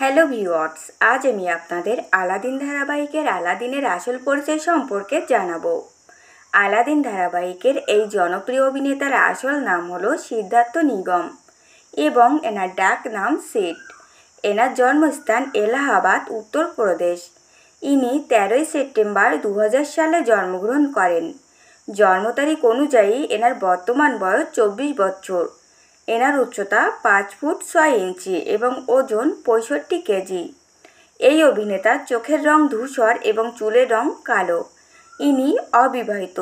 Hello viewers, আজ আমি আপনাদের আলাদিন ধারাবাহিকের আলাদিনের আসল পরিচয় সম্পর্কে জানাবো। আলাদিন ধারাবাহিকের এই জনপ্রিয় অভিনেতার আসল নাম হলো সিদ্ধার্থ নিগম এবং এনার ডাক নাম সেট। এনার জন্মস্থান এলাহাবাদ, উত্তরপ্রদেশ। ইনি 13ই সেপ্টেম্বর 2000 সালে জন্মগ্রহণ করেন। জন্ম তারিখ অনুযায়ী এনার বর্তমান বয়স 24 বছর। এনার উচ্চতা 5 ফুট 6 ইঞ্চি এবং ওজন 65 কেজি। এই অভিনেতার চোখের রং ধূসর এবং চুলের রং কালো। ইনি অবিবাহিত।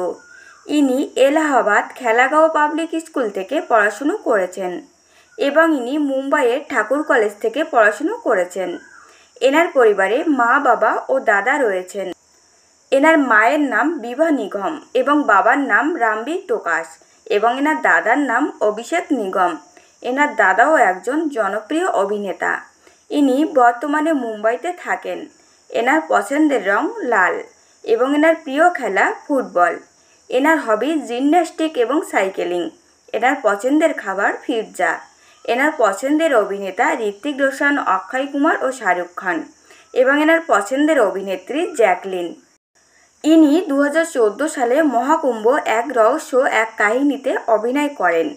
ইনি এলাহাবাদ খেলাগাঁও পাবলিক স্কুল থেকে পড়াশুনো করেছেন এবং ইনি মুম্বাইয়ের ঠাকুর কলেজ থেকে পড়াশুনো করেছেন। এনার পরিবারে মা, বাবা ও দাদা রয়েছেন। এনার মায়ের নাম বিভা নিগম এবং বাবার নাম রামবীর প্রকাশ এবং এনার দাদার নাম অভিষেক নিগম। এনার দাদাও একজন জনপ্রিয় অভিনেতা। ইনি বর্তমানে মুম্বাইতে থাকেন। এনার পছন্দের রং লাল এবং এনার প্রিয় খেলা ফুটবল। এনার হবি জিমন্যাস্টিক এবং সাইকেলিং। এনার পছন্দের খাবার পিৎজা। এনার পছন্দের অভিনেতা ঋত্বিক রোশন, অক্ষয় কুমার ও শাহরুখ খান এবং এনার পছন্দের অভিনেত্রী জ্যাকলিন। ইনি 2014 সালে মহাকুম্ভ এক রহস্য এক কাহিনীতে অভিনয় করেন।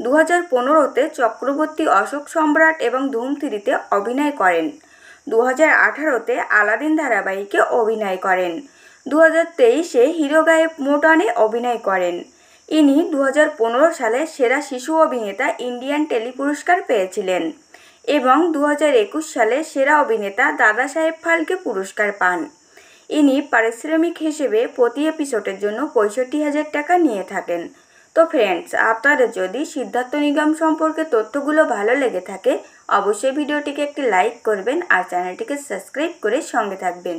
2015-তে চক্রবর্তী অশোক সম্রাট এবং ধুম 3-তে অভিনয় করেন। 2018-তে আলাদিন ধারাবাহিকে অভিনয় করেন। 2023-এ হিরো গায়েব মোড-অনে অভিনয় করেন। ইনি 2015 সালে সেরা শিশু অভিনেতা ইন্ডিয়ান টেলি পুরস্কার পেয়েছিলেন এবং 2021 সালে সেরা অভিনেতা দাদা সাহেব ফালকে পুরস্কার পান। ইনি পারিশ্রমিক হিসেবে প্রতি এপিসোডের জন্য 65,000 টাকা নিয়ে থাকেন। তো ফ্রেন্ডস, আপনাদের যদি সিদ্ধার্থ নিগম সম্পর্কে তথ্যগুলো ভালো লেগে থাকে অবশ্যই ভিডিওটিকে একটি লাইক করবেন আর চ্যানেলটিকে সাবস্ক্রাইব করে সঙ্গে থাকবেন।